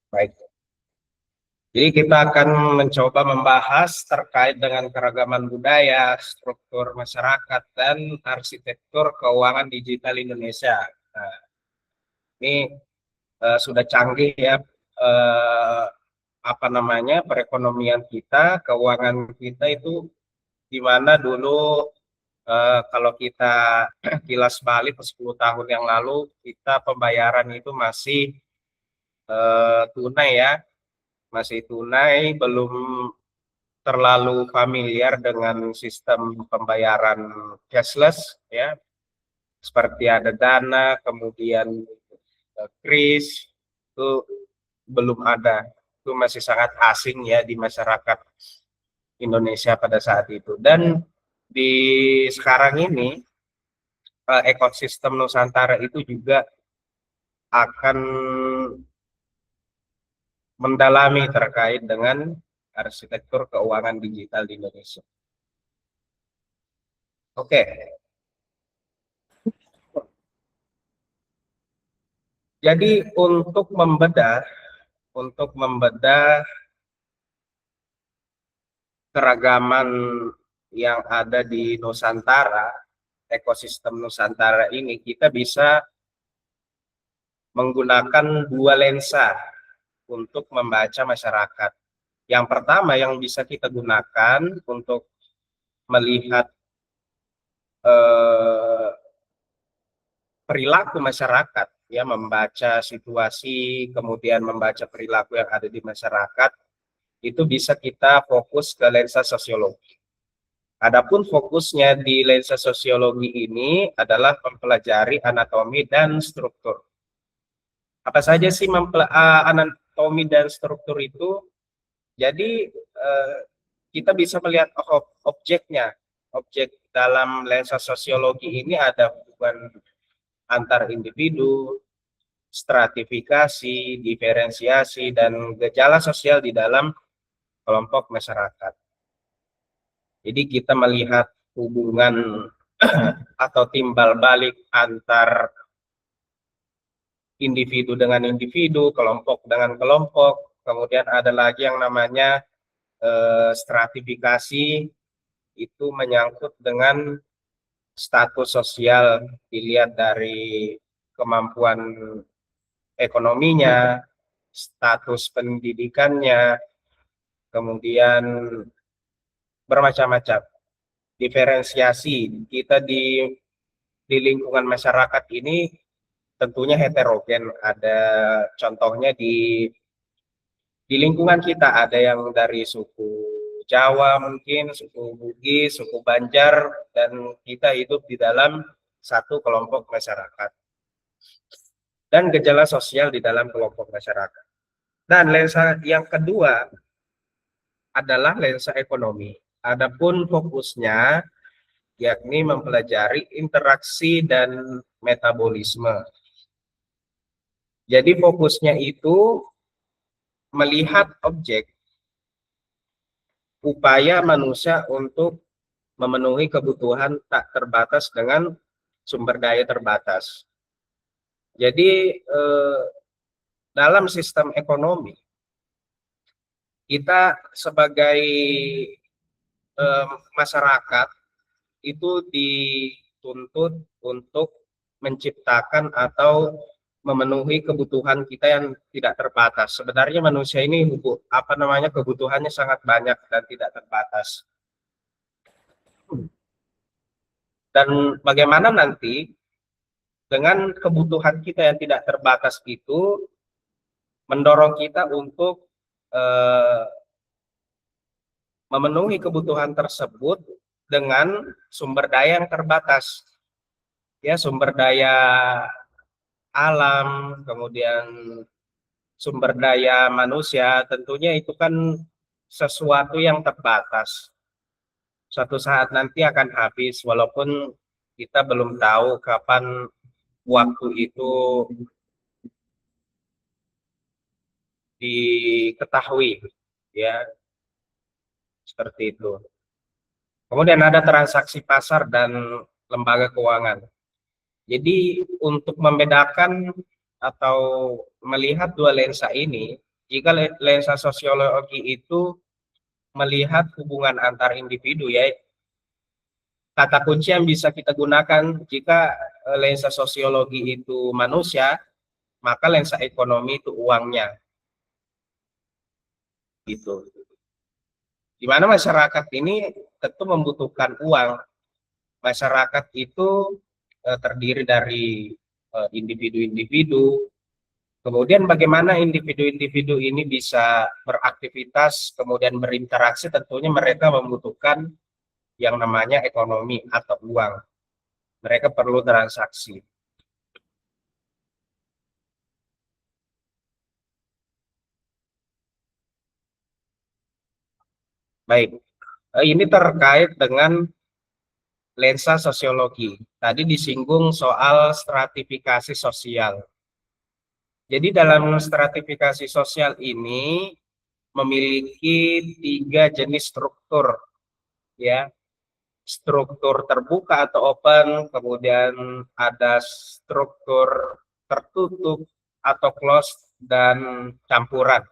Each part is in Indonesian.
Baik. Jadi kita akan mencoba membahas terkait dengan keragaman budaya, struktur masyarakat, dan arsitektur keuangan digital Indonesia. Nah, ini sudah canggih ya, apa namanya, perekonomian kita, keuangan kita itu di mana dulu kalau kita kilas balik ke 10 tahun yang lalu, kita pembayaran itu masih tunai ya, masih tunai, belum terlalu familiar dengan sistem pembayaran cashless ya, seperti ada Dana, kemudian kris, itu belum ada, itu masih sangat asing ya di masyarakat Indonesia pada saat itu. Dan di sekarang ini ekosistem Nusantara itu juga akan mendalami terkait dengan arsitektur keuangan digital di Indonesia. Oke. Jadi untuk membedah keragaman yang ada di Nusantara, ekosistem Nusantara ini, kita bisa menggunakan dua lensa untuk membaca masyarakat. Yang pertama yang bisa kita gunakan untuk melihat perilaku masyarakat, ya, membaca situasi, kemudian membaca perilaku yang ada di masyarakat, itu bisa kita fokus ke lensa sosiologi. Adapun fokusnya di lensa sosiologi ini adalah mempelajari anatomi dan struktur. Apa saja sih anatomi dan struktur itu? Jadi kita bisa melihat objeknya. Objek dalam lensa sosiologi ini ada hubungan antar individu, stratifikasi, diferensiasi, dan gejala sosial di dalam kelompok masyarakat. Jadi kita melihat hubungan atau timbal balik antar individu dengan individu, kelompok dengan kelompok. Kemudian ada lagi yang namanya stratifikasi, itu menyangkut dengan status sosial, dilihat dari kemampuan ekonominya, status pendidikannya, kemudian bermacam-macam. Diferensiasi kita di lingkungan masyarakat ini tentunya heterogen. Ada contohnya di lingkungan kita, ada yang dari suku Jawa mungkin, suku Bugis, suku Banjar, dan kita hidup di dalam satu kelompok masyarakat. Dan gejala sosial di dalam kelompok masyarakat. Dan lensa yang kedua adalah lensa ekonomi. Adapun fokusnya yakni mempelajari interaksi dan metabolisme. Jadi fokusnya itu melihat objek, upaya manusia untuk memenuhi kebutuhan tak terbatas dengan sumber daya terbatas. Jadi dalam sistem ekonomi, kita sebagai masyarakat itu dituntut untuk menciptakan atau memenuhi kebutuhan kita yang tidak terbatas. Sebenarnya manusia ini kebutuhannya sangat banyak dan tidak terbatas. Dan bagaimana nanti dengan kebutuhan kita yang tidak terbatas itu mendorong kita untuk memenuhi kebutuhan tersebut dengan sumber daya yang terbatas. Ya, sumber daya alam, kemudian sumber daya manusia, tentunya itu kan sesuatu yang terbatas. Suatu saat nanti akan habis, walaupun kita belum tahu kapan waktu itu diketahui, ya, seperti itu. Kemudian ada transaksi pasar dan lembaga keuangan. Jadi untuk membedakan atau melihat dua lensa ini, jika lensa sosiologi itu melihat hubungan antar individu, ya, kata kunci yang bisa kita gunakan jika lensa sosiologi itu manusia, maka lensa ekonomi itu uangnya, gitu. Di mana masyarakat ini tentu membutuhkan uang. Masyarakat itu terdiri dari individu-individu. Kemudian bagaimana individu-individu ini bisa beraktivitas, kemudian berinteraksi, tentunya mereka membutuhkan yang namanya ekonomi atau uang. Mereka perlu transaksi. Baik, ini terkait dengan lensa sosiologi. Tadi disinggung soal stratifikasi sosial. Jadi dalam stratifikasi sosial ini memiliki 3 jenis struktur, ya. Struktur terbuka atau open, kemudian ada struktur tertutup atau closed, dan campuran.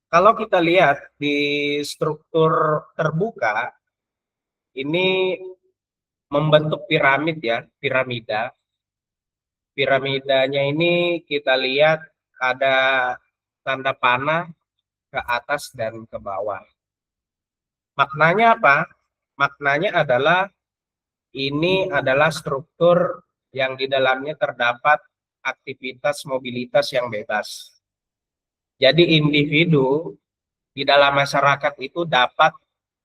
Kalau kita lihat di struktur terbuka, ini membentuk piramid, ya, piramida. Piramidanya ini kita lihat ada tanda panah ke atas dan ke bawah. Maknanya apa? Maknanya adalah ini adalah struktur yang di dalamnya terdapat aktivitas mobilitas yang bebas. Jadi individu di dalam masyarakat itu dapat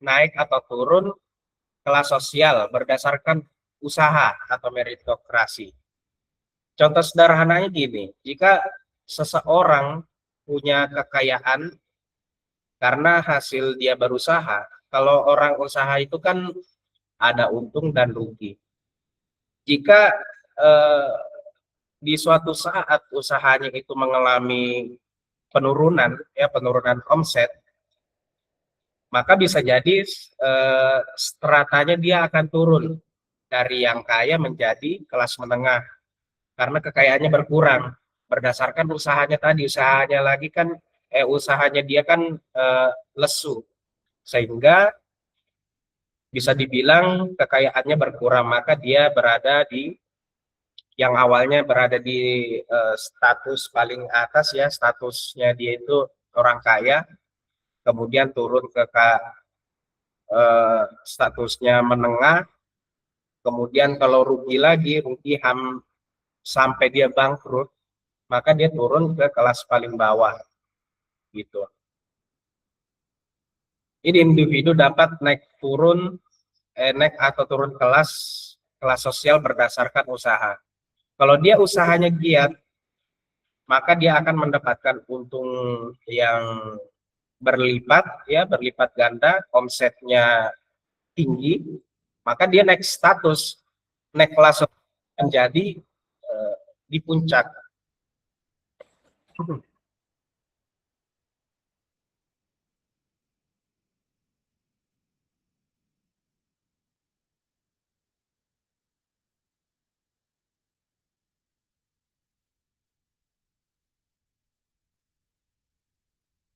naik atau turun kelas sosial berdasarkan usaha atau meritokrasi. Contoh sederhananya gini, jika seseorang punya kekayaan karena hasil dia berusaha, kalau orang usaha itu kan ada untung dan rugi. Jika eh, di suatu saat usahanya itu mengalami penurunan, ya, penurunan omset, maka bisa jadi stratanya dia akan turun dari yang kaya menjadi kelas menengah karena kekayaannya berkurang berdasarkan usahanya tadi. Usahanya dia kan lesu, sehingga bisa dibilang kekayaannya berkurang, maka dia berada di yang awalnya berada di status paling atas, ya, statusnya dia itu orang kaya, kemudian turun ke statusnya menengah, kemudian kalau rugi lagi, sampai dia bangkrut, maka dia turun ke kelas paling bawah, gitu. Ini individu dapat naik atau turun kelas sosial berdasarkan usaha. Kalau dia usahanya giat, maka dia akan mendapatkan untung yang berlipat, ya, berlipat ganda, omsetnya tinggi, maka dia naik status, naik kelas menjadi di puncak.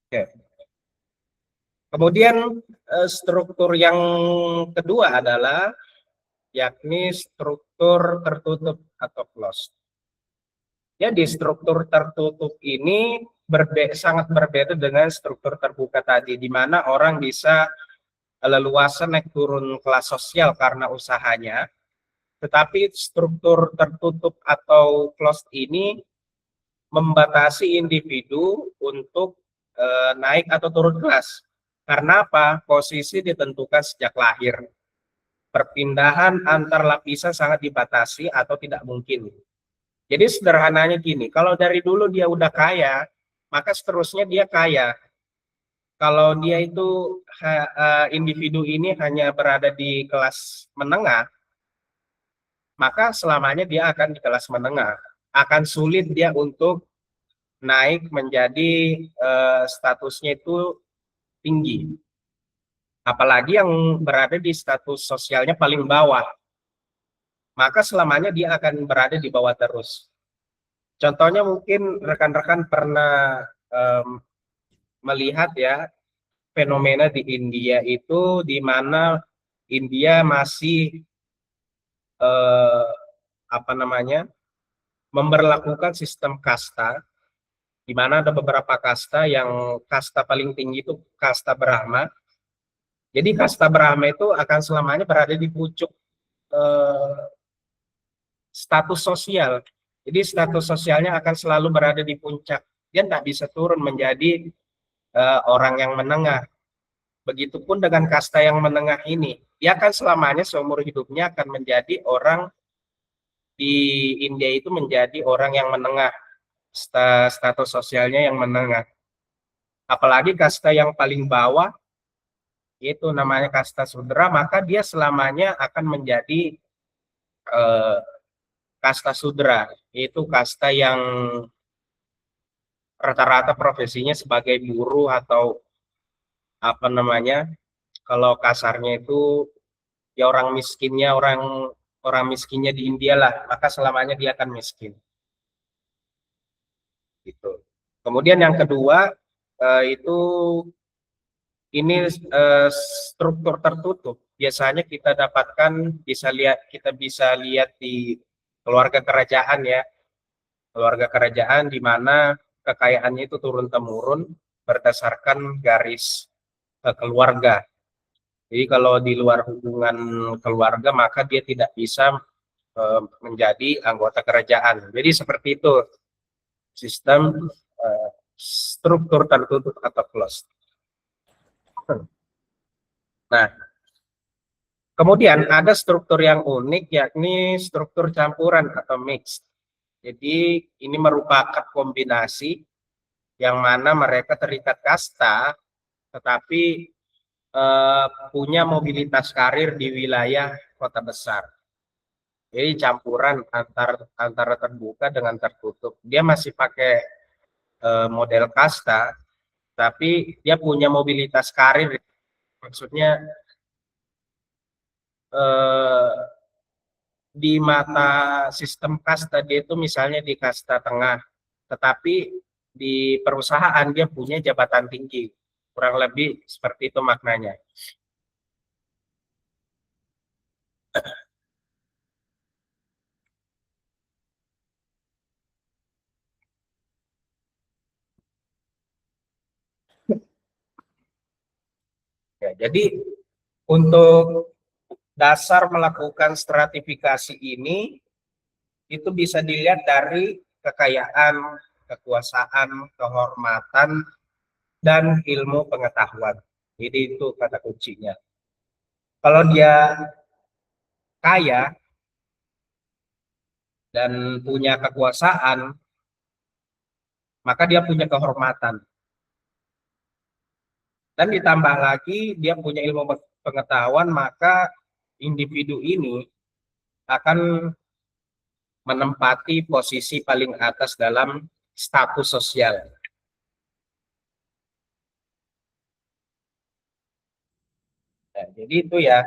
Oke. Kemudian struktur yang kedua adalah yakni struktur tertutup atau closed. Ya, di struktur tertutup ini sangat berbeda dengan struktur terbuka tadi, di mana orang bisa leluasa naik turun kelas sosial karena usahanya. Tetapi struktur tertutup atau closed ini membatasi individu untuk naik atau turun kelas. Karena apa? Posisi ditentukan sejak lahir. Perpindahan antar lapisan sangat dibatasi atau tidak mungkin. Jadi sederhananya gini, kalau dari dulu dia udah kaya, maka seterusnya dia kaya. Kalau dia itu individu ini hanya berada di kelas menengah, maka selamanya dia akan di kelas menengah. Akan sulit dia untuk naik menjadi statusnya itu tinggi. Apalagi yang berada di status sosialnya paling bawah. maka selamanya dia akan berada di bawah terus. Contohnya mungkin rekan-rekan pernah melihat ya fenomena di India itu, di mana India masih apa namanya, memberlakukan sistem kasta, di mana ada beberapa kasta, yang kasta paling tinggi itu kasta Brahma. Jadi kasta Brahma itu akan selamanya berada di pucuk status sosial. Jadi status sosialnya akan selalu berada di puncak. Dia tidak bisa turun menjadi orang yang menengah. Begitupun dengan kasta yang menengah ini, dia akan selamanya seumur hidupnya akan menjadi orang di India itu, menjadi orang yang menengah, status sosialnya yang menengah. Apalagi kasta yang paling bawah, itu namanya kasta Sudra, maka dia selamanya akan menjadi kasta Sudra, yaitu kasta yang rata-rata profesinya sebagai buruh, atau apa namanya, kalau kasarnya itu ya orang miskinnya, orang orang miskinnya di India lah, maka selamanya dia akan miskin gitu. Kemudian yang kedua itu ini struktur tertutup. Biasanya kita dapatkan, kita bisa lihat di keluarga kerajaan ya. Keluarga kerajaan di mana kekayaannya itu turun temurun berdasarkan garis keluarga. Jadi kalau di luar hubungan keluarga, maka dia tidak bisa menjadi anggota kerajaan. Jadi seperti itu sistem struktur tertutup atau closed. Nah, kemudian ada struktur yang unik, yakni struktur campuran atau mix. Jadi ini merupakan kombinasi yang mana mereka terikat kasta, tetapi punya mobilitas karir di wilayah kota besar. Jadi campuran antara terbuka dengan tertutup. Dia masih pakai model kasta, tapi dia punya mobilitas karir. Maksudnya di mata sistem kasta dia itu misalnya di kasta tengah, tetapi di perusahaan dia punya jabatan tinggi. Kurang lebih seperti itu maknanya. Ya, jadi untuk dasar melakukan stratifikasi ini itu bisa dilihat dari kekayaan, kekuasaan, kehormatan, dan ilmu pengetahuan. Jadi itu kata kuncinya. Kalau dia kaya dan punya kekuasaan, maka dia punya kehormatan. Dan ditambah lagi dia punya ilmu pengetahuan, maka individu ini akan menempati posisi paling atas dalam status sosial. Nah, jadi itu ya,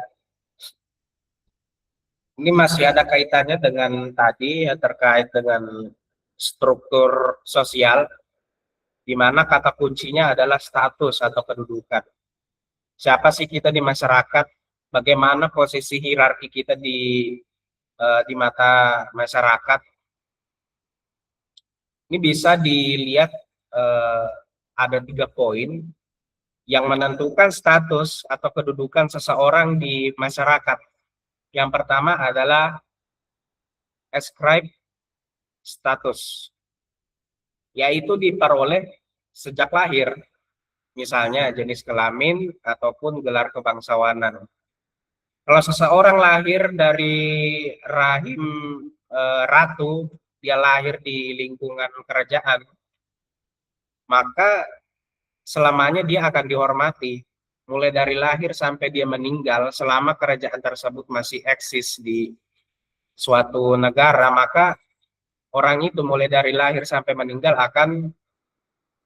ini masih ada kaitannya dengan tadi ya, terkait dengan struktur sosial, di mana kata kuncinya adalah status atau kedudukan. Siapa sih kita di masyarakat? Bagaimana posisi hierarki kita di mata masyarakat? Ini bisa dilihat ada 3 poin yang menentukan status atau kedudukan seseorang di masyarakat. Yang pertama adalah ascribe status, yaitu diperoleh sejak lahir, misalnya jenis kelamin ataupun gelar kebangsawanan. Kalau seseorang lahir dari rahim ratu, dia lahir di lingkungan kerajaan, maka selamanya dia akan dihormati, mulai dari lahir sampai dia meninggal. Selama kerajaan tersebut masih eksis di suatu negara, maka orang itu mulai dari lahir sampai meninggal akan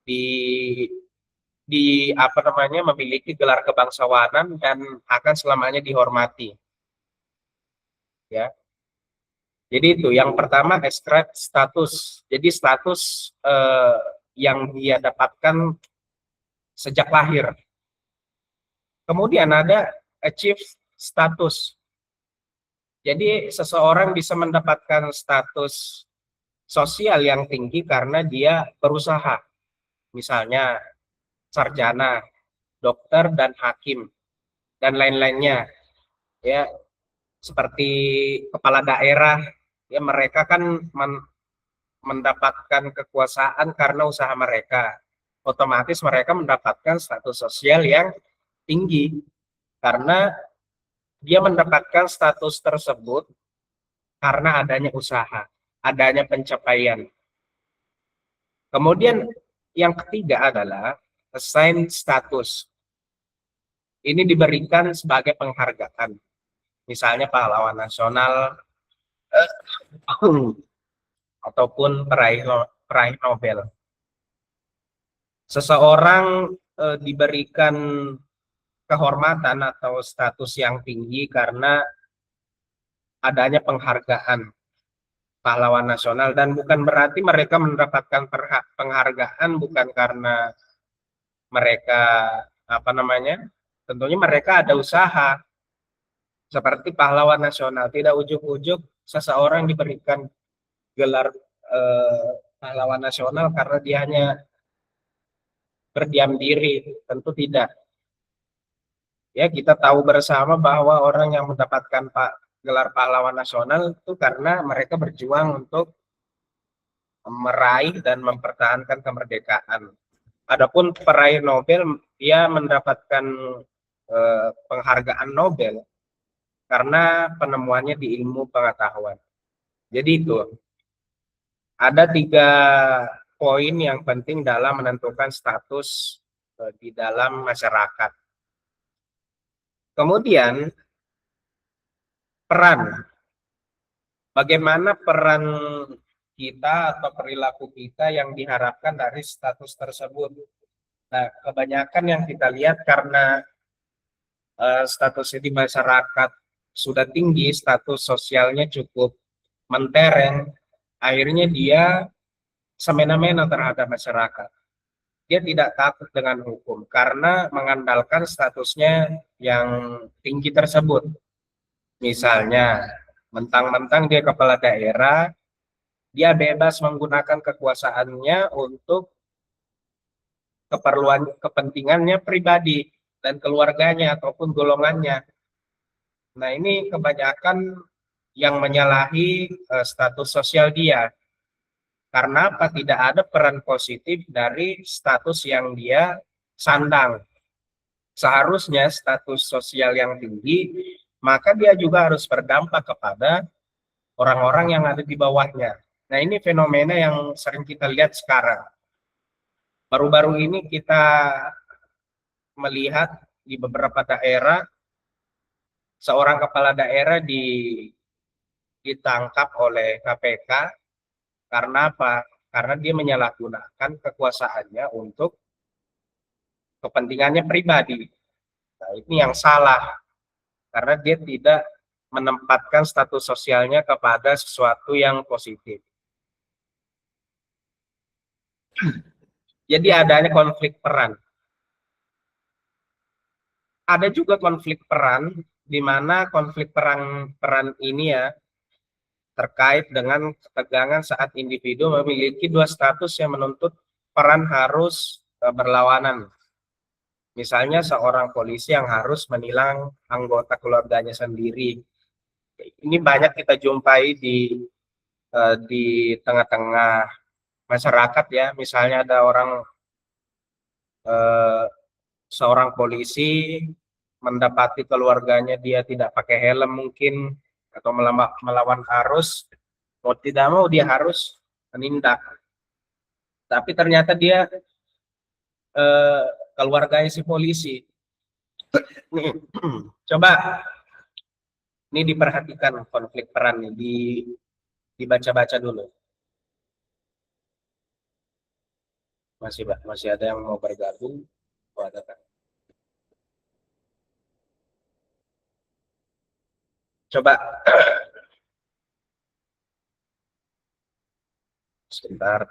di apa namanya, memiliki gelar kebangsawanan dan akan selamanya dihormati ya. Jadi itu yang pertama, extract status. Jadi status yang dia dapatkan sejak lahir. Kemudian ada achieve status. Jadi seseorang bisa mendapatkan status sosial yang tinggi karena dia berusaha. Misalnya sarjana, dokter dan hakim dan lain-lainnya. Ya, seperti kepala daerah, ya mereka kan mendapatkan kekuasaan karena usaha mereka. Otomatis mereka mendapatkan status sosial yang tinggi karena dia mendapatkan status tersebut karena adanya usaha, adanya pencapaian. Kemudian yang ketiga adalah assign status. Ini diberikan sebagai penghargaan. Misalnya pahlawan nasional ataupun peraih Nobel. Seseorang diberikan kehormatan atau status yang tinggi karena adanya penghargaan pahlawan nasional, dan bukan berarti mereka mendapatkan penghargaan bukan karena mereka apa namanya, tentunya mereka ada usaha seperti pahlawan nasional. Tidak ujuk-ujuk seseorang diberikan gelar pahlawan nasional karena dia hanya berdiam diri, tentu tidak. Ya, kita tahu bersama bahwa orang yang mendapatkan gelar pahlawan nasional itu karena mereka berjuang untuk meraih dan mempertahankan kemerdekaan. Adapun peraih Nobel, dia mendapatkan penghargaan Nobel karena penemuannya di ilmu pengetahuan. Jadi itu ada 3 poin yang penting dalam menentukan status di dalam masyarakat. Kemudian peran. Bagaimana peran kita atau perilaku kita yang diharapkan dari status tersebut. Nah, kebanyakan yang kita lihat karena statusnya di masyarakat sudah tinggi, status sosialnya cukup mentereng, akhirnya dia semena-mena terhadap masyarakat. Dia tidak takut dengan hukum karena mengandalkan statusnya yang tinggi tersebut. Misalnya, mentang-mentang dia kepala daerah, dia bebas menggunakan kekuasaannya untuk kepentingannya pribadi dan keluarganya ataupun golongannya. Nah, ini kebanyakan yang menyalahi status sosial dia. Karena apa? Tidak ada peran positif dari status yang dia sandang. Seharusnya status sosial yang tinggi, maka dia juga harus berdampak kepada orang-orang yang ada di bawahnya. Nah, ini fenomena yang sering kita lihat sekarang. Baru-baru ini kita melihat di beberapa daerah, seorang kepala daerah ditangkap oleh KPK karena apa? Karena dia menyalahgunakan kekuasaannya untuk kepentingannya pribadi. Nah, ini yang salah karena dia tidak menempatkan status sosialnya kepada sesuatu yang positif. Jadi adanya konflik peran. Ada juga konflik peran di mana konflik peran ini ya terkait dengan ketegangan saat individu memiliki 2 status yang menuntut peran harus berlawanan. Misalnya seorang polisi yang harus menilang anggota keluarganya sendiri. Ini banyak kita jumpai di tengah-tengah masyarakat ya. Misalnya ada seorang polisi mendapati keluarganya dia tidak pakai helm mungkin atau melawan arus, mau tidak mau dia harus menindak. Tapi ternyata dia keluarganya si polisi. Nih, coba ini diperhatikan konflik peran nih, dibaca-baca dulu. Masih ada yang mau bergabung? Oh, ada kan? Coba Sebentar.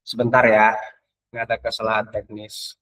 Sebentar ya, nggak ada kesalahan teknis.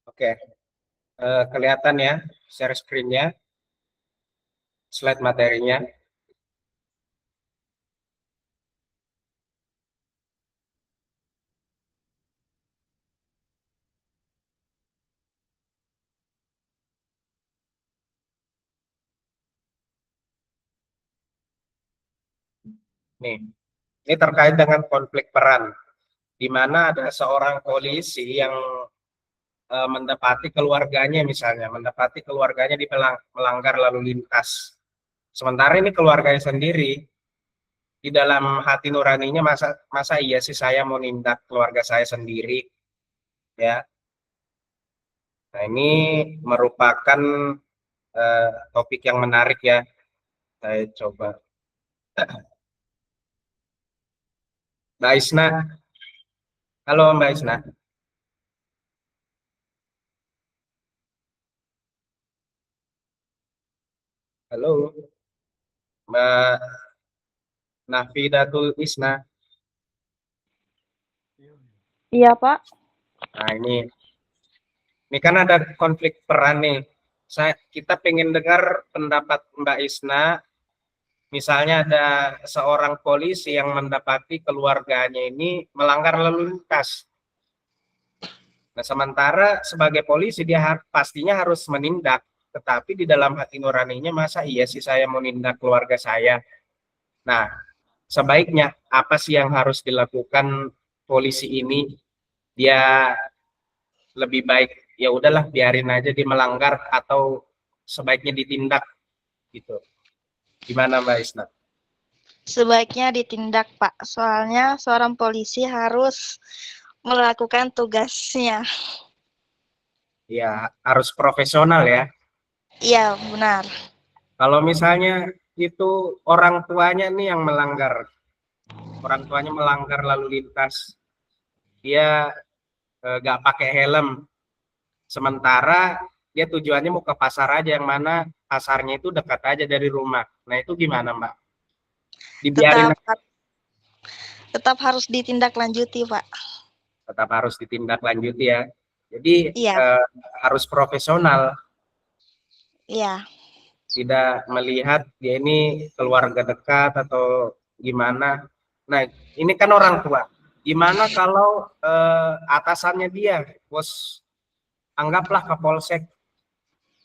Oke, kelihatan ya share screen-nya, slide materinya. Nih, ini terkait dengan konflik peran, di mana ada seorang polisi yang mendapati keluarganya, misalnya mendapati keluarganya melanggar lalu lintas. Sementara ini keluarganya sendiri, di dalam hati nuraninya, masa masa iya sih saya mau nindak keluarga saya sendiri, ya. Nah, ini merupakan topik yang menarik ya. Saya coba. Mbak Isna, halo Mbak Isna. Halo Mbak Nafidatul Isna. Iya, Pak. Nah, ini kan ada konflik peran nih. Kita pengen dengar pendapat Mbak Isna. Misalnya ada seorang polisi yang mendapati keluarganya ini melanggar lalu lintas. Nah, sementara sebagai polisi dia pastinya harus menindak, tetapi di dalam hati nuraninya, masa iya sih saya mau nindak keluarga saya. Nah, sebaiknya apa sih yang harus dilakukan polisi ini? Dia lebih baik ya udahlah biarin aja dia melanggar, atau sebaiknya ditindak gitu. Gimana Mbak Isna? Sebaiknya ditindak, Pak. Soalnya seorang polisi harus melakukan tugasnya. Ya harus profesional ya. Iya, benar. Kalau misalnya itu orang tuanya nih yang melanggar, orang tuanya melanggar lalu lintas, dia nggak pakai helm, sementara dia tujuannya mau ke pasar aja, yang mana pasarnya itu dekat aja dari rumah. Nah itu gimana Mbak? Dibiarin? Tetap tetap harus ditindaklanjuti, Pak. Tetap harus ditindaklanjuti ya. Jadi Iya, harus profesional, iya. tidak melihat dia ini keluarga dekat atau gimana. Nah, ini kan orang tua. Gimana kalau atasannya dia, bos, anggaplah Kapolsek.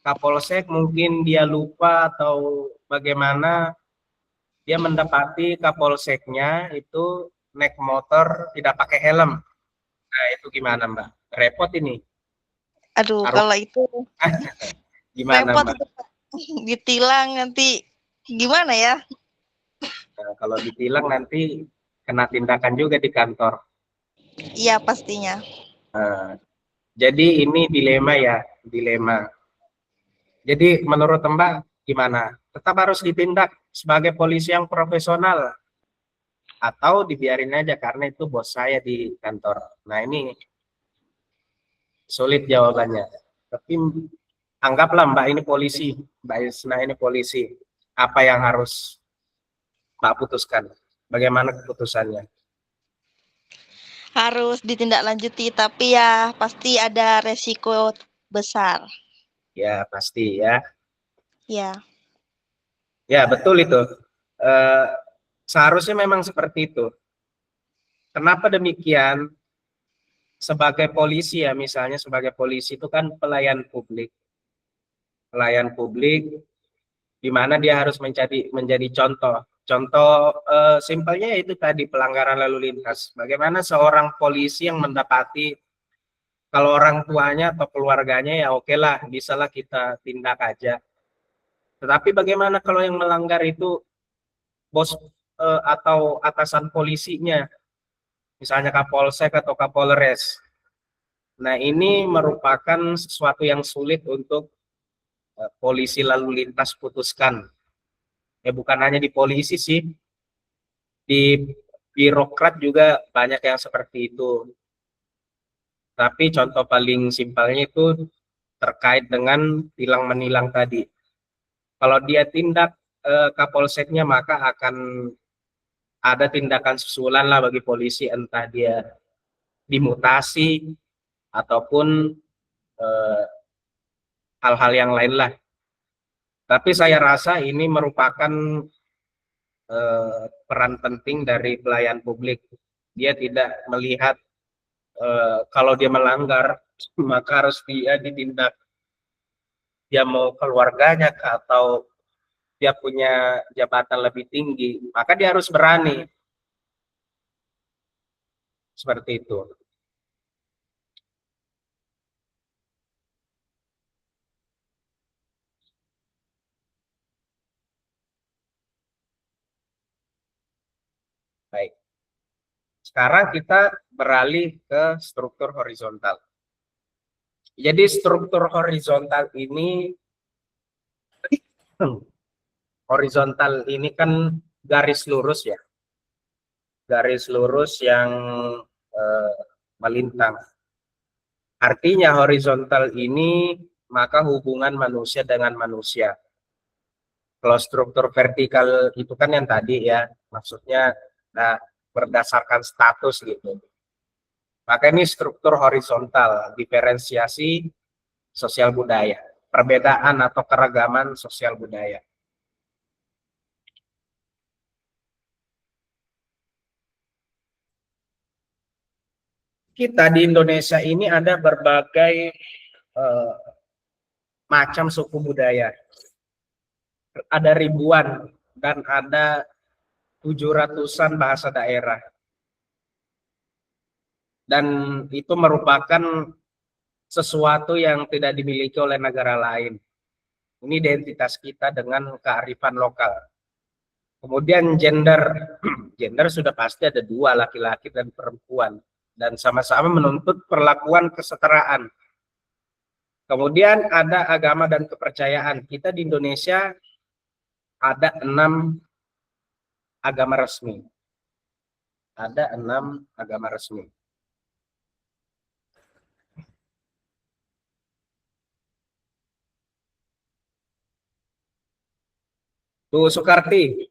Kapolsek mungkin dia lupa atau bagaimana, dia mendapati Kapolseknya itu naik motor tidak pakai helm. Nah, itu gimana, Mbak? Repot ini. Aduh, Harus kalau itu gimana, repot Mbak? itu, Pak. Ditilang nanti gimana ya? Nah, kalau ditilang nanti kena tindakan juga di kantor. Iya, pastinya. Nah, Jadi ini dilema ya, dilema. Jadi menurut Mbak gimana? Tetap harus ditindak sebagai polisi yang profesional atau dibiarin aja karena itu bos saya di kantor. Nah ini sulit jawabannya. Tapi anggaplah Mbak ini polisi, Mbak Isna ini polisi. Apa yang harus Mbak putuskan? Bagaimana keputusannya? Harus ditindaklanjuti, tapi ya pasti ada resiko besar. Ya pasti ya. Ya, Ya betul itu. Eh, Seharusnya memang seperti itu. Kenapa demikian? Sebagai polisi ya, misalnya sebagai polisi itu kan pelayan publik di mana dia harus menjadi contoh. Contoh simpelnya itu tadi pelanggaran lalu lintas. Bagaimana seorang polisi yang mendapati kalau orang tuanya atau keluarganya ya oke lah, bisalah kita tindak aja. Tetapi bagaimana kalau yang melanggar itu bos atau atasan polisinya, misalnya Kapolsek atau Kapolres. Nah, ini merupakan sesuatu yang sulit untuk polisi lalu lintas putuskan. Ya bukan hanya di polisi sih, di birokrat juga banyak yang seperti itu. Tapi contoh paling simpelnya itu terkait dengan tilang menilang tadi. Kalau dia tindak Kapolseknya maka akan ada tindakan susulan lah bagi polisi, entah dia dimutasi ataupun eh, hal-hal yang lain lah. Tapi saya rasa ini merupakan peran penting dari pelayan publik. Dia tidak melihat kalau dia melanggar maka harus dia ditindak. Dia mau keluarganya atau dia punya jabatan lebih tinggi, maka dia harus berani seperti itu. Baik. Sekarang kita beralih ke struktur horizontal. Jadi struktur horizontal ini kan garis lurus ya, garis lurus yang eh, melintang. Artinya horizontal ini maka hubungan manusia dengan manusia. Kalau struktur vertikal itu kan yang tadi ya, maksudnya nah, berdasarkan status gitu. Maka ini struktur horizontal, diferensiasi sosial budaya, perbedaan atau keragaman sosial budaya. Kita di Indonesia ini ada berbagai eh, macam suku budaya, ada ribuan dan ada 700-an bahasa daerah. Dan itu merupakan sesuatu yang tidak dimiliki oleh negara lain. Ini identitas kita dengan kearifan lokal. Kemudian gender, gender sudah pasti ada dua, laki-laki dan perempuan. Dan sama-sama menuntut perlakuan kesetaraan. Kemudian ada agama dan kepercayaan. Kita di Indonesia ada 6 agama resmi. Ada 6 agama resmi. Bu Soekarti,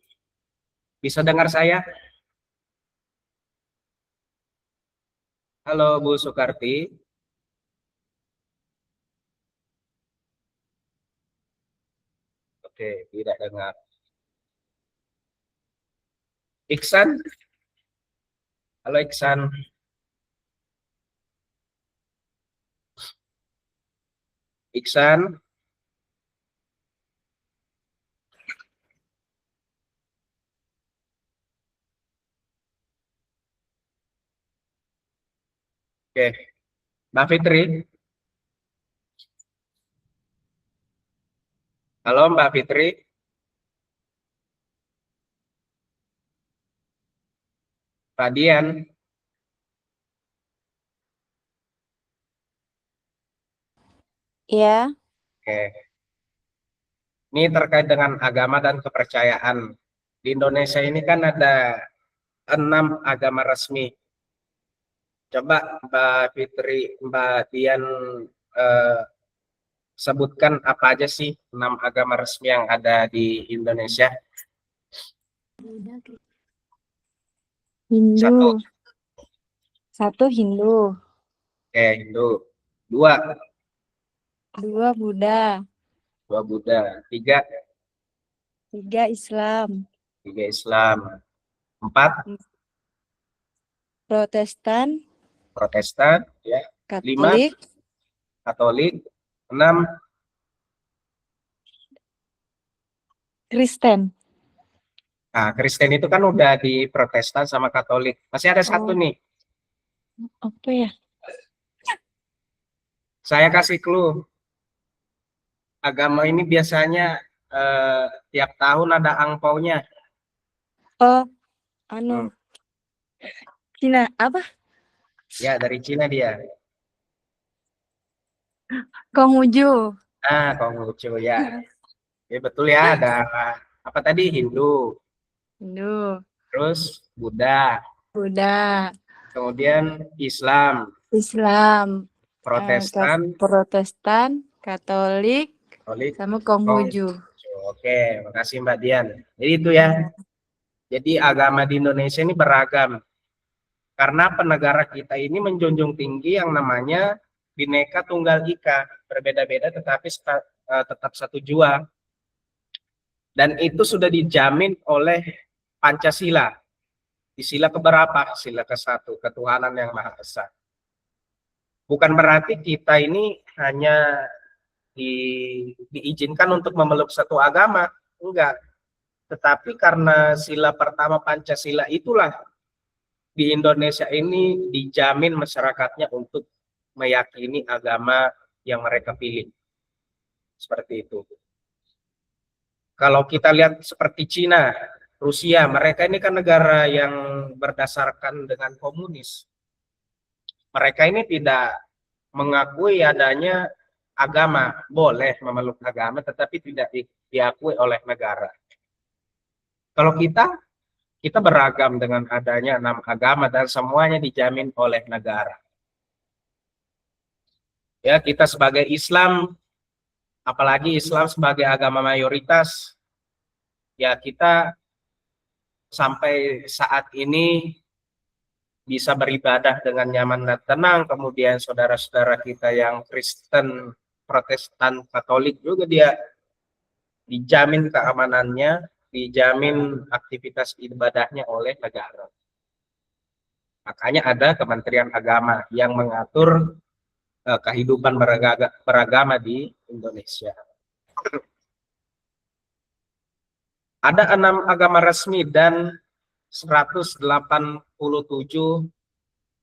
bisa dengar saya? Halo Bu Soekarti. Oke, tidak dengar. Iksan, halo Iksan. Iksan, oke. Mbak Fitri, halo Mbak Fitri. Radian, Ya. Oke. Ini terkait dengan agama dan kepercayaan. Di Indonesia ini kan ada 6 agama resmi. Coba Mbak Fitri, Mbak Dian eh, sebutkan apa aja sih 6 agama resmi yang ada di Indonesia. Satu, Hindu. Satu Hindu. Hindu. Dua, Dua Buddha. Buddha. Tiga, Tiga Islam. Islam. Empat, Protestan. Protestan. Ya. Lima, Katolik. Katolik. Enam, Kristen. nah, Kristen itu kan udah di Protestan sama Katolik. Masih ada satu Oh, nih. apa ya? Saya kasih clue. Agama ini biasanya tiap tahun ada angpaunya. Oh, Hmm. Cina. Apa? Ya, dari Cina dia. Konghucu. Konghucu ya. Ya betul ya, ada apa tadi, Hindu, Hindu. terus Buddha, Buddha. kemudian Islam, Islam. Protestan, Protestan. Katolik. Katolik, Sama Konghucu. Konghucu. Oke, makasih Mbak Dian. Jadi itu ya. Jadi agama di Indonesia ini beragam. Karena penegara kita ini menjunjung tinggi yang namanya Bhinneka Tunggal Ika. Berbeda-beda tetapi tetap satu jua. Dan itu sudah dijamin oleh Pancasila. Di sila keberapa? Sila ke-1, ketuhanan yang Maha Esa. Bukan berarti kita ini hanya diizinkan untuk memeluk satu agama, enggak. Tetapi karena sila pertama Pancasila itulah di Indonesia ini dijamin masyarakatnya untuk meyakini agama yang mereka pilih. Seperti itu. Kalau kita lihat seperti Cina, Rusia, mereka ini kan negara yang berdasarkan dengan komunis. Mereka ini tidak mengakui adanya agama, boleh memeluk agama, tetapi tidak diakui oleh negara. Kalau kita beragam dengan adanya 6 agama dan semuanya dijamin oleh negara. Ya, kita sebagai Islam, apalagi Islam sebagai agama mayoritas, ya kita sampai saat ini bisa beribadah dengan nyaman dan tenang. Kemudian saudara-saudara kita yang Kristen, Protestan, Katolik juga dia dijamin keamanannya, dijamin aktivitas ibadahnya oleh negara. Makanya ada Kementerian Agama yang mengatur kehidupan beragama di Indonesia. Ada 6 agama resmi dan 187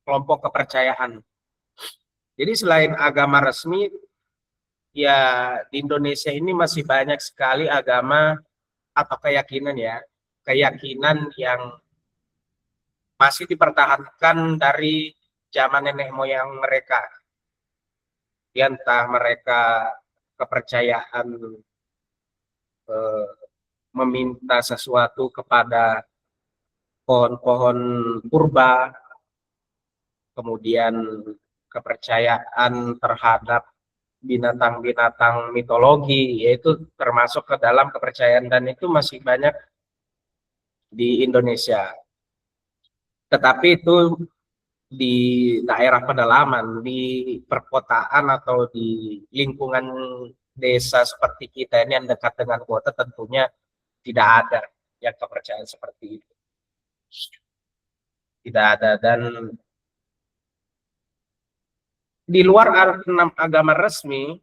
kelompok kepercayaan. Jadi selain agama resmi, ya di Indonesia ini masih banyak sekali agama atau keyakinan ya, keyakinan yang masih dipertahankan dari zaman nenek moyang mereka. Ya, entah mereka kepercayaan meminta sesuatu kepada pohon-pohon purba, kemudian kepercayaan terhadap binatang-binatang mitologi, yaitu termasuk ke dalam kepercayaan, dan itu masih banyak di Indonesia. Tetapi itu di daerah pedalaman, di perkotaan atau di lingkungan desa seperti kita ini yang dekat dengan kota, tentunya tidak ada yang kepercayaan seperti itu. Tidak ada. Dan di luar 6 agama resmi,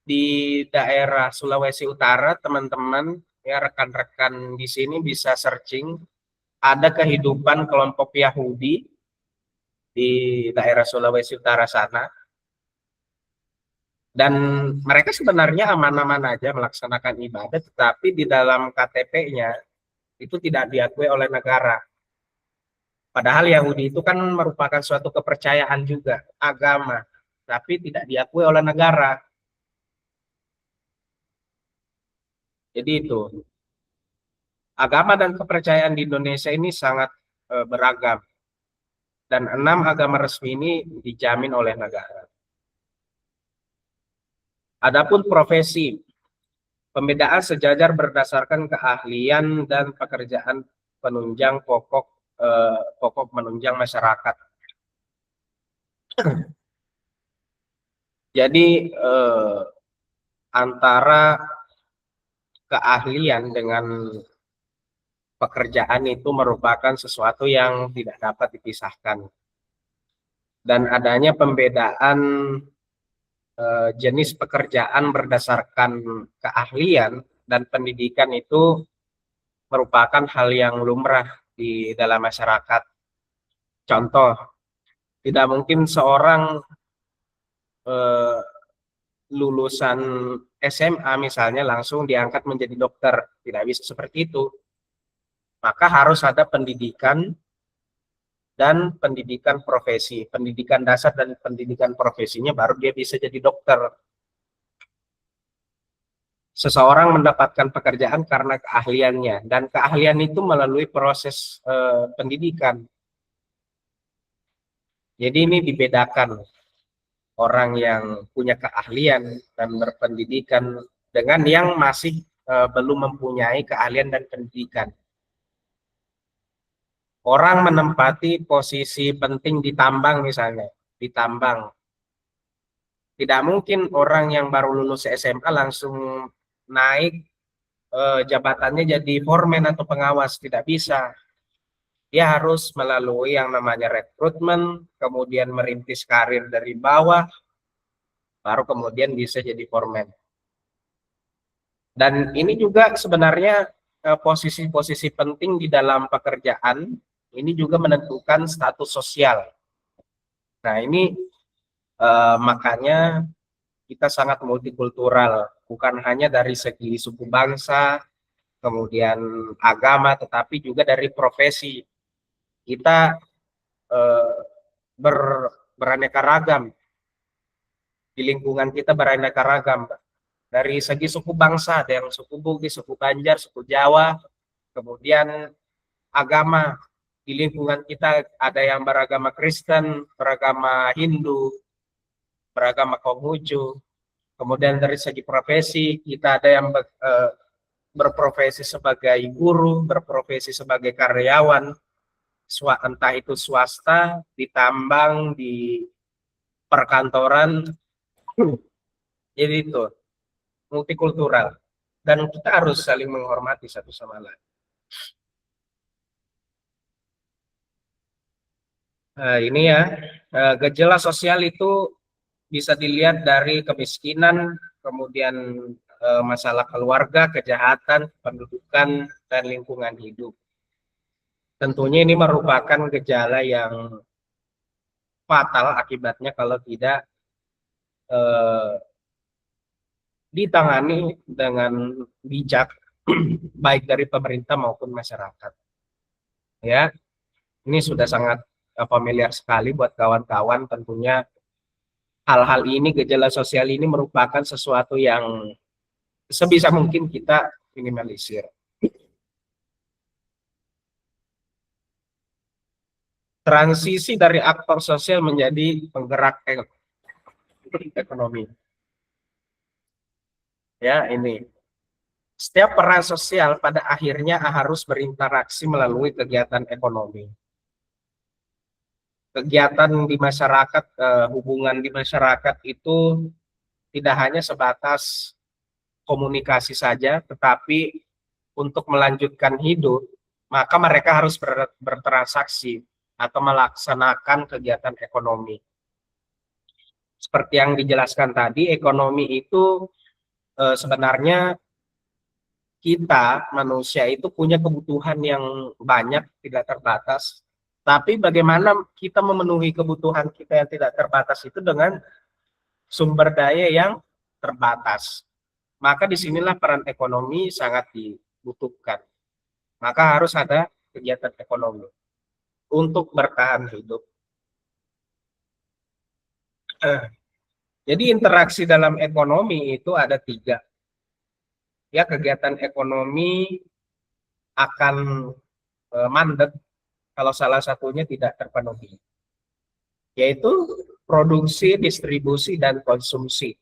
di daerah Sulawesi Utara, teman-teman, ya rekan-rekan di sini bisa searching, ada kehidupan kelompok Yahudi di daerah Sulawesi Utara sana. Dan mereka sebenarnya aman-aman aja melaksanakan ibadah, tetapi di dalam KTP-nya itu tidak diakui oleh negara. Padahal Yahudi itu kan merupakan suatu kepercayaan juga, agama, tapi tidak diakui oleh negara. Jadi itu, agama dan kepercayaan di Indonesia ini sangat beragam. Dan 6 agama resmi ini dijamin oleh negara. Adapun profesi, pembedaan sejajar berdasarkan keahlian dan pekerjaan penunjang pokok menunjang masyarakat. Jadi antara keahlian dengan pekerjaan itu merupakan sesuatu yang tidak dapat dipisahkan. Dan adanya pembedaan jenis pekerjaan berdasarkan keahlian dan pendidikan itu merupakan hal yang lumrah di dalam masyarakat. Contoh, tidak mungkin seorang eh, lulusan SMA misalnya langsung diangkat menjadi dokter, tidak bisa seperti itu. Maka harus ada pendidikan dan pendidikan profesi, pendidikan dasar dan pendidikan profesinya baru dia bisa jadi dokter. Seseorang mendapatkan pekerjaan karena keahliannya, dan keahlian itu melalui proses pendidikan. Jadi ini dibedakan orang yang punya keahlian dan berpendidikan dengan yang masih belum mempunyai keahlian dan pendidikan. Orang menempati posisi penting di tambang misalnya, di tambang. Tidak mungkin orang yang baru lulus SMA langsung naik jabatannya jadi foreman atau pengawas, tidak bisa. Dia harus melalui yang namanya rekrutmen, kemudian merintis karir dari bawah, baru kemudian bisa jadi foreman. Dan ini juga sebenarnya posisi-posisi penting di dalam pekerjaan, ini juga menentukan status sosial. Nah ini makanya kita sangat multikultural, bukan hanya dari segi suku bangsa, kemudian agama, tetapi juga dari profesi. Kita eh, beraneka ragam, di lingkungan kita beraneka ragam. Dari segi suku bangsa, ada yang suku Bugis, suku Banjar, suku Jawa, kemudian agama. Di lingkungan kita ada yang beragama Kristen, beragama Hindu, beragama Konghucu. Kemudian dari segi profesi, kita ada yang berprofesi sebagai guru, berprofesi sebagai karyawan, entah itu swasta, di tambang, di perkantoran. Jadi itu multikultural, dan kita harus saling menghormati satu sama lain. Ini ya, gejala sosial itu bisa dilihat dari kemiskinan, kemudian masalah keluarga, kejahatan, pendudukan, dan lingkungan hidup. Tentunya ini merupakan gejala yang fatal akibatnya kalau tidak eh, ditangani dengan bijak, baik dari pemerintah maupun masyarakat. Ya, ini sudah sangat familiar sekali buat kawan-kawan. Tentunya hal-hal ini, gejala sosial ini merupakan sesuatu yang sebisa mungkin kita minimalisir. Transisi dari aktor sosial menjadi penggerak ekonomi. Ya, ini. Setiap peran sosial pada akhirnya harus berinteraksi melalui kegiatan ekonomi. Kegiatan di masyarakat, hubungan di masyarakat itu tidak hanya sebatas komunikasi saja, tetapi untuk melanjutkan hidup, maka mereka harus bertransaksi atau melaksanakan kegiatan ekonomi. Seperti yang dijelaskan tadi, ekonomi itu sebenarnya kita manusia itu punya kebutuhan yang banyak, tidak terbatas. Tapi bagaimana kita memenuhi kebutuhan kita yang tidak terbatas itu dengan sumber daya yang terbatas. Maka disinilah peran ekonomi sangat dibutuhkan. Maka harus ada kegiatan ekonomi untuk bertahan hidup. Jadi interaksi dalam ekonomi itu ada tiga. ya kegiatan ekonomi akan mandek kalau salah satunya tidak terpenuhi, yaitu produksi, distribusi, dan konsumsi.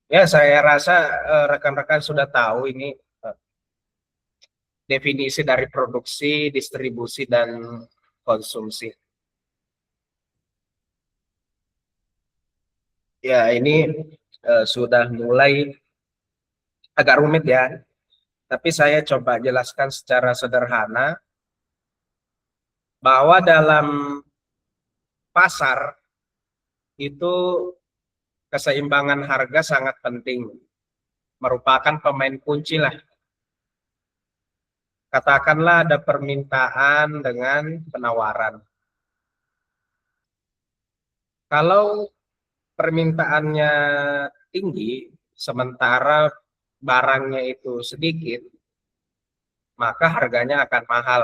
Ya, saya rasa rekan-rekan sudah tahu ini definisi dari produksi, distribusi, dan konsumsi. Ya, ini sudah mulai agak rumit ya, tapi saya coba jelaskan secara sederhana bahwa dalam pasar itu keseimbangan harga sangat penting, merupakan pemain kunci lah. Katakanlah ada permintaan dengan penawaran. Kalau permintaannya tinggi, sementara barangnya itu sedikit, maka harganya akan mahal.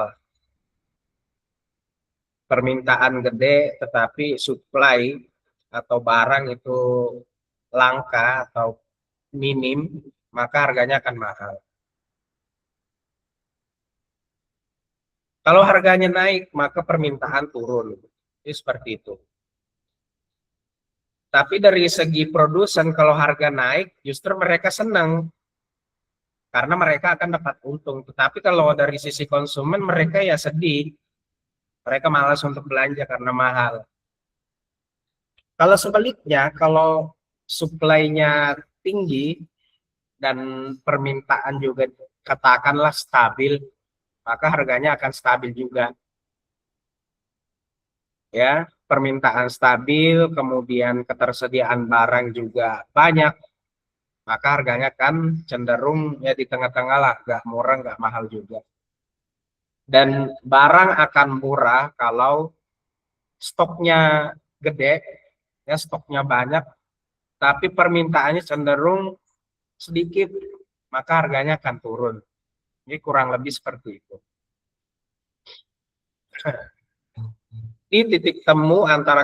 Permintaan gede, tetapi supply atau barang itu langka atau minim, maka harganya akan mahal. Kalau harganya naik, maka permintaan turun. Jadi seperti itu. Tapi dari segi produsen, kalau harga naik, justru mereka senang. Karena mereka akan dapat untung. Tetapi kalau dari sisi konsumen, mereka ya sedih. Mereka malas untuk belanja karena mahal. Kalau sebaliknya, kalau supply-nya tinggi dan permintaan juga katakanlah stabil, maka harganya akan stabil juga. Ya, permintaan stabil, kemudian ketersediaan barang juga banyak, maka harganya kan cenderung ya di tengah-tengah lah, nggak murah, nggak mahal juga. Dan barang akan murah kalau stoknya gede, ya stoknya banyak, tapi permintaannya cenderung sedikit, maka harganya akan turun. Ini kurang lebih seperti itu. Di titik temu antara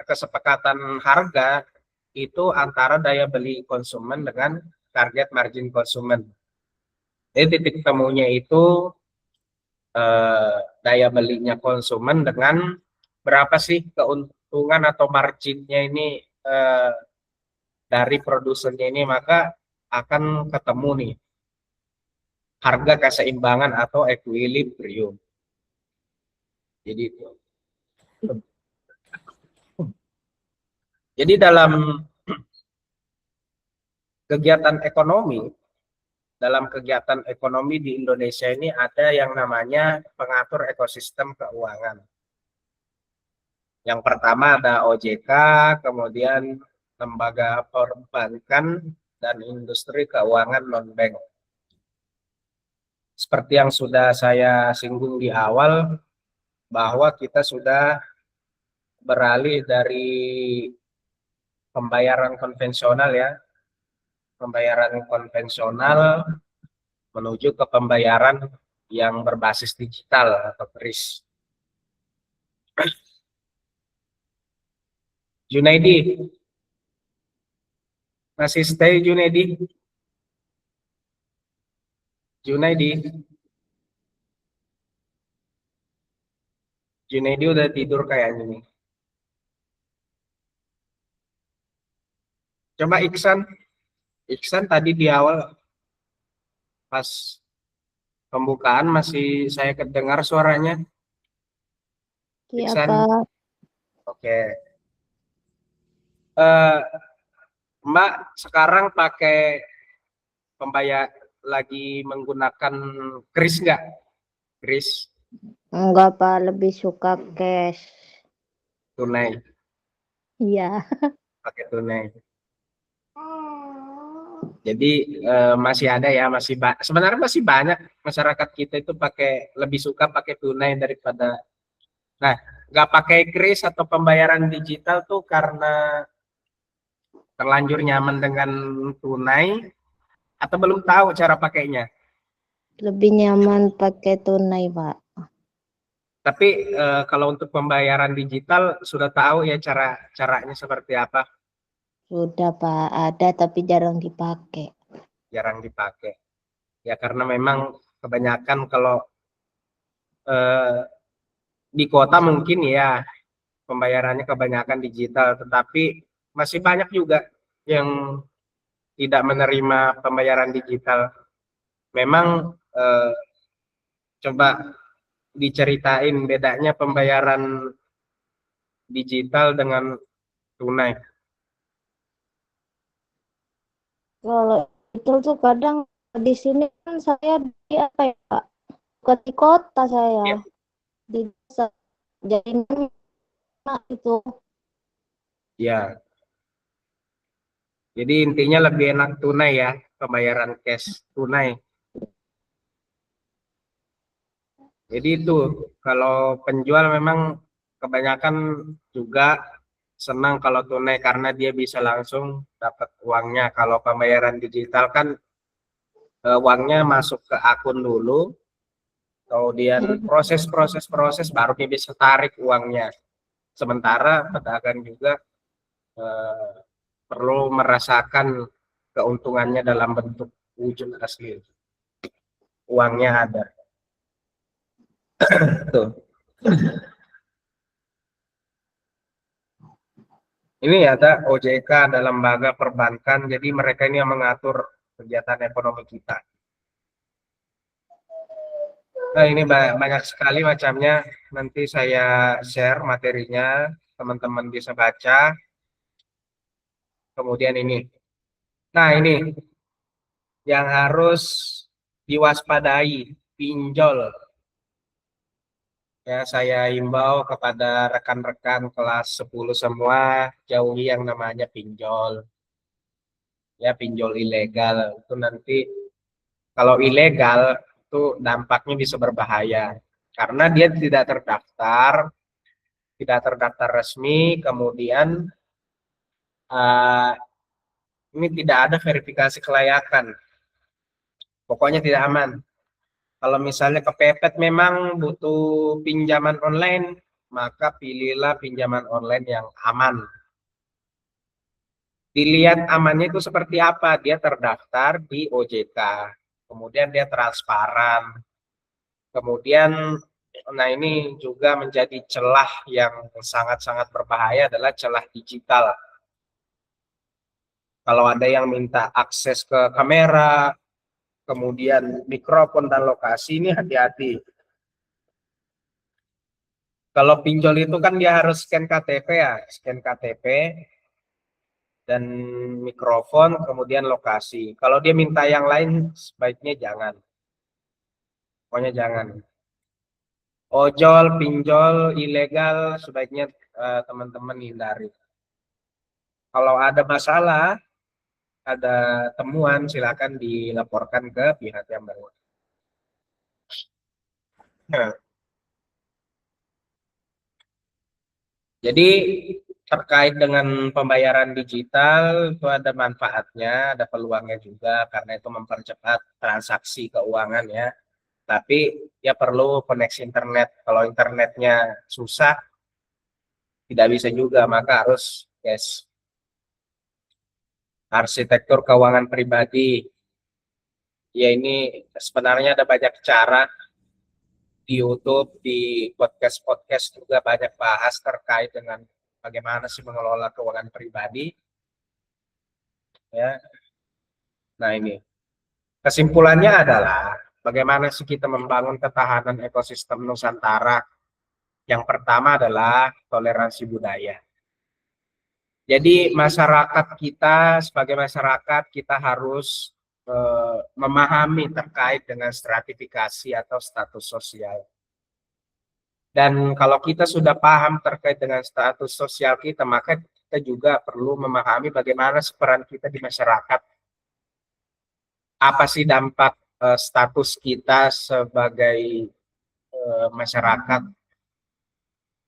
kesepakatan harga itu antara daya beli konsumen dengan target margin konsumen. Jadi titik temunya itu daya belinya konsumen dengan berapa sih keuntungan atau marginnya ini dari produsennya ini, maka akan ketemu nih harga keseimbangan atau equilibrium. Jadi itu. Jadi dalam kegiatan ekonomi, di Indonesia ini ada yang namanya pengatur ekosistem keuangan. Yang pertama ada OJK, kemudian lembaga perbankan dan industri keuangan non-bank. Seperti yang sudah saya singgung di awal, bahwa kita sudah beralih dari pembayaran konvensional ya, menuju ke pembayaran yang berbasis digital atau KRIS. Junaidi, masih stay Junaidi? Junaidi udah tidur kayaknya nih. Coba Iksan tadi di awal pas pembukaan masih saya kedengar suaranya. Iya, Iksan. Pak. Oke. Mbak sekarang pakai pembayar lagi menggunakan kris nggak? Kris Enggak, Pak. Lebih suka cash. tunai, Iya. pakai tunai. Jadi masih ada ya, sebenarnya masih banyak masyarakat kita itu lebih suka pakai tunai daripada. Nah, nggak pakai kris atau pembayaran digital tuh karena terlanjur nyaman dengan tunai atau belum tahu cara pakainya. Lebih nyaman pakai tunai, Pak. Tapi kalau untuk pembayaran digital sudah tahu ya caranya seperti apa. Sudah, Pak. Ada tapi jarang dipakai. jarang dipakai. Ya karena memang kebanyakan kalau di kota mungkin ya pembayarannya kebanyakan digital, tetapi masih banyak juga yang tidak menerima pembayaran digital. Memang coba diceritain bedanya pembayaran digital dengan tunai. Kalau itu tuh kadang di sini kan saya di apa ya Pak? Bukan di kota saya, Ya, di desa. Jaringan itu. ya. Jadi intinya lebih enak tunai ya, pembayaran cash tunai. Jadi itu kalau penjual memang kebanyakan juga senang kalau tunai karena dia bisa langsung dapat uangnya. Kalau pembayaran digital kan uangnya masuk ke akun dulu, kemudian proses baru dia bisa tarik uangnya. Sementara pedagang juga eh, perlu merasakan keuntungannya dalam bentuk wujud asli. Uangnya ada. Tuh. Ini ada OJK, ada lembaga perbankan, jadi mereka ini yang mengatur kegiatan ekonomi kita. Nah, ini banyak sekali macamnya. Nanti saya share materinya, teman-teman bisa baca. Kemudian ini. Nah, ini yang harus diwaspadai, pinjol. Ya, saya himbau kepada rekan-rekan kelas 10 semua, jauhi yang namanya pinjol. Ya, pinjol ilegal. Itu nanti kalau ilegal itu dampaknya bisa berbahaya. Karena dia tidak terdaftar resmi, kemudian uh, ini tidak ada verifikasi kelayakan. Pokoknya tidak aman. Kalau misalnya kepepet memang butuh pinjaman online, maka pilihlah pinjaman online yang aman. Dilihat amannya itu seperti apa, dia terdaftar di OJK, kemudian dia transparan, kemudian nah ini juga menjadi celah yang sangat-sangat berbahaya adalah celah digital. Kalau ada yang minta akses ke kamera, kemudian mikrofon dan lokasi, ini hati-hati. Kalau pinjol itu kan dia harus scan KTP ya, scan KTP dan mikrofon, kemudian lokasi. Kalau dia minta yang lain, sebaiknya jangan. Pokoknya jangan. Ojol, pinjol, ilegal, sebaiknya teman-teman hindari. Kalau ada masalah, ada temuan, silakan dilaporkan ke pihak yang berwenang. Nah, jadi terkait dengan pembayaran digital itu ada manfaatnya, ada peluangnya juga karena itu mempercepat transaksi keuangan ya. Tapi ya perlu koneksi internet. Kalau internetnya susah, tidak bisa juga, maka harus yes. Arsitektur keuangan pribadi. Ya ini sebenarnya ada banyak cara di YouTube, di podcast-podcast juga banyak bahas terkait dengan bagaimana sih mengelola keuangan pribadi. Ya, nah ini kesimpulannya adalah bagaimana sih kita membangun ketahanan ekosistem Nusantara. Yang pertama adalah toleransi budaya. Jadi masyarakat kita sebagai masyarakat kita harus memahami terkait dengan stratifikasi atau status sosial. Dan kalau kita sudah paham terkait dengan status sosial kita, maka kita juga perlu memahami bagaimana peran kita di masyarakat. Apa sih dampak status kita sebagai masyarakat.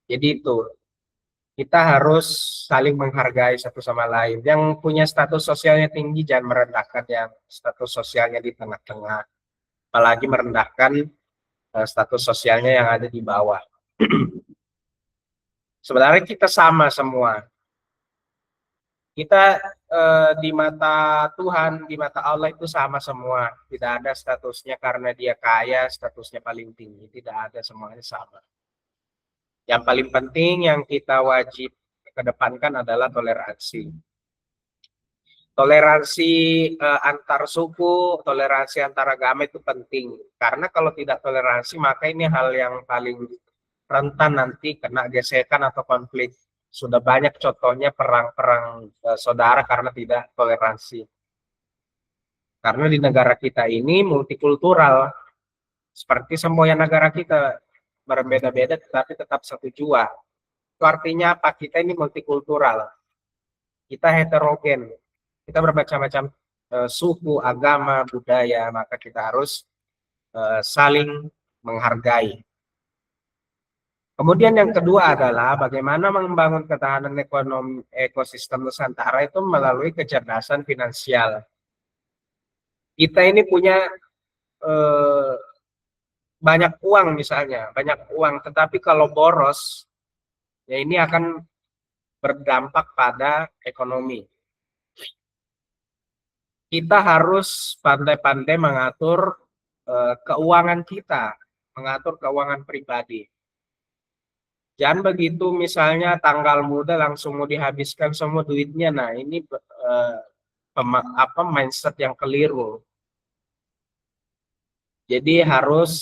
Jadi itu, kita harus saling menghargai satu sama lain. Yang punya status sosialnya tinggi jangan merendahkan yang status sosialnya di tengah-tengah. Apalagi merendahkan status sosialnya yang ada di bawah. Sebenarnya kita sama semua. Kita di mata Tuhan, di mata Allah itu sama semua. Tidak ada statusnya karena dia kaya, statusnya paling tinggi. Tidak ada, semuanya sama. Yang paling penting yang kita wajib kedepankan adalah toleransi. Toleransi antar suku, toleransi antar agama itu penting. Karena kalau tidak toleransi, maka ini hal yang paling rentan nanti kena gesekan atau konflik. Sudah banyak contohnya perang-perang saudara karena tidak toleransi. Karena di negara kita ini multikultural, seperti semua yang negara kita berbeda-beda tetapi tetap satu jua. Itu artinya apa? Kita ini multikultural, kita heterogen, kita bermacam-macam suku, agama, budaya, maka kita harus saling menghargai. Kemudian yang kedua adalah bagaimana membangun ketahanan ekonomi ekosistem Nusantara itu melalui kecerdasan finansial. Kita ini punya banyak uang misalnya, banyak uang, tetapi kalau boros, ya ini akan berdampak pada ekonomi. Kita harus pandai-pandai mengatur keuangan kita, mengatur keuangan pribadi. Jangan begitu misalnya tanggal muda langsung mau dihabiskan semua duitnya. Nah, ini mindset yang keliru. Jadi harus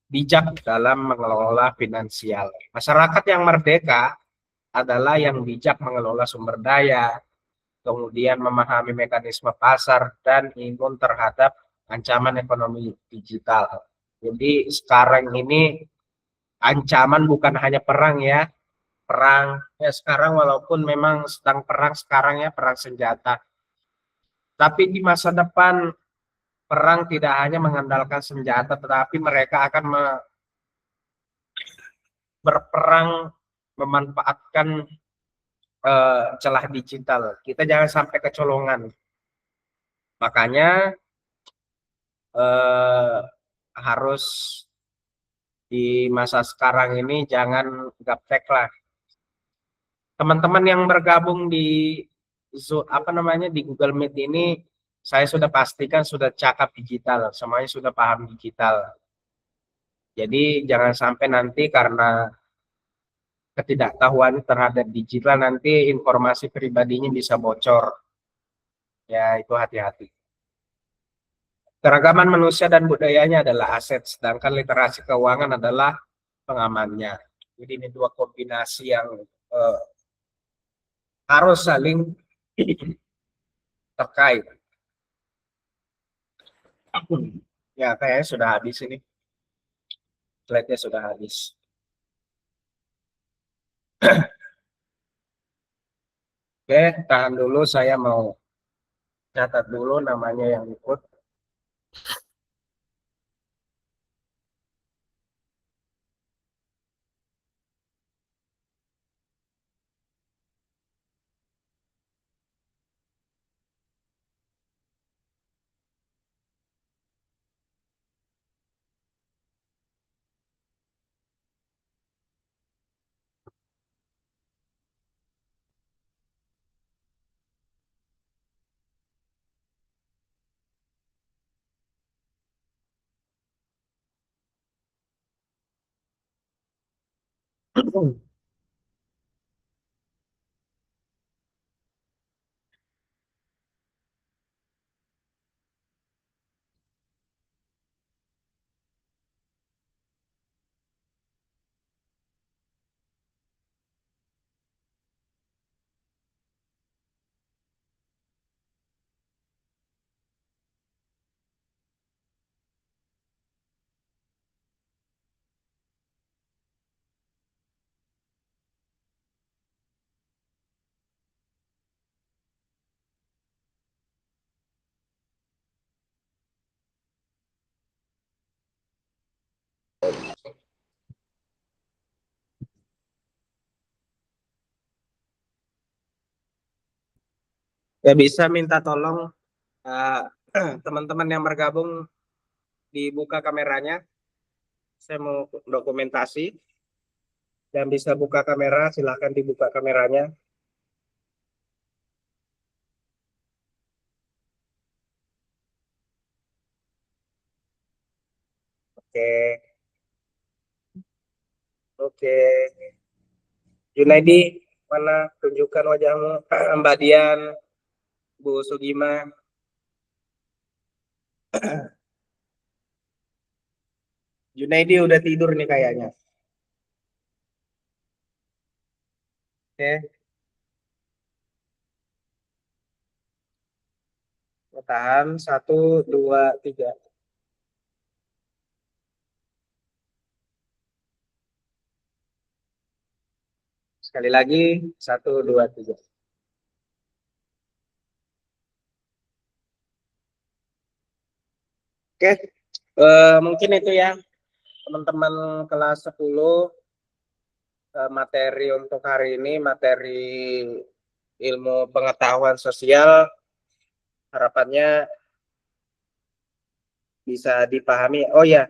bijak dalam mengelola finansial. Masyarakat yang merdeka adalah yang bijak mengelola sumber daya, kemudian memahami mekanisme pasar dan imun terhadap ancaman ekonomi digital. Jadi sekarang ini ancaman bukan hanya perang ya. Perang ya sekarang walaupun memang sedang perang sekarang ya, perang senjata. Tapi di masa depan perang tidak hanya mengandalkan senjata, tetapi mereka akan berperang memanfaatkan celah digital. Kita jangan sampai kecolongan. Makanya harus di masa sekarang ini jangan gaptek lah. Teman-teman yang bergabung di di Google Meet ini, saya sudah pastikan sudah cakap digital, semuanya sudah paham digital. Jadi jangan sampai nanti karena ketidaktahuan terhadap digital nanti informasi pribadinya bisa bocor. Ya itu hati-hati. Keragaman manusia dan budayanya adalah aset, sedangkan literasi keuangan adalah pengamannya. Jadi ini dua kombinasi yang harus saling terkait. Ya kayaknya sudah habis ini. Slide-nya sudah habis. Oke, tahan dulu, saya mau catat dulu namanya yang ikut. Ya bisa minta tolong teman-teman yang bergabung dibuka kameranya. Saya mau dokumentasi. Yang bisa buka kamera silahkan dibuka kameranya. Oke. Oke. Junaidi, mana tunjukkan wajahmu? Mbak Dian, Bu Sugima. Junaidi udah tidur nih kayaknya. Oke. Tahan, 1, 2, 3. Sekali lagi, 1, 2, 3. Oke, mungkin itu ya teman-teman kelas 10 materi untuk hari ini, materi ilmu pengetahuan sosial, harapannya bisa dipahami. Oh ya,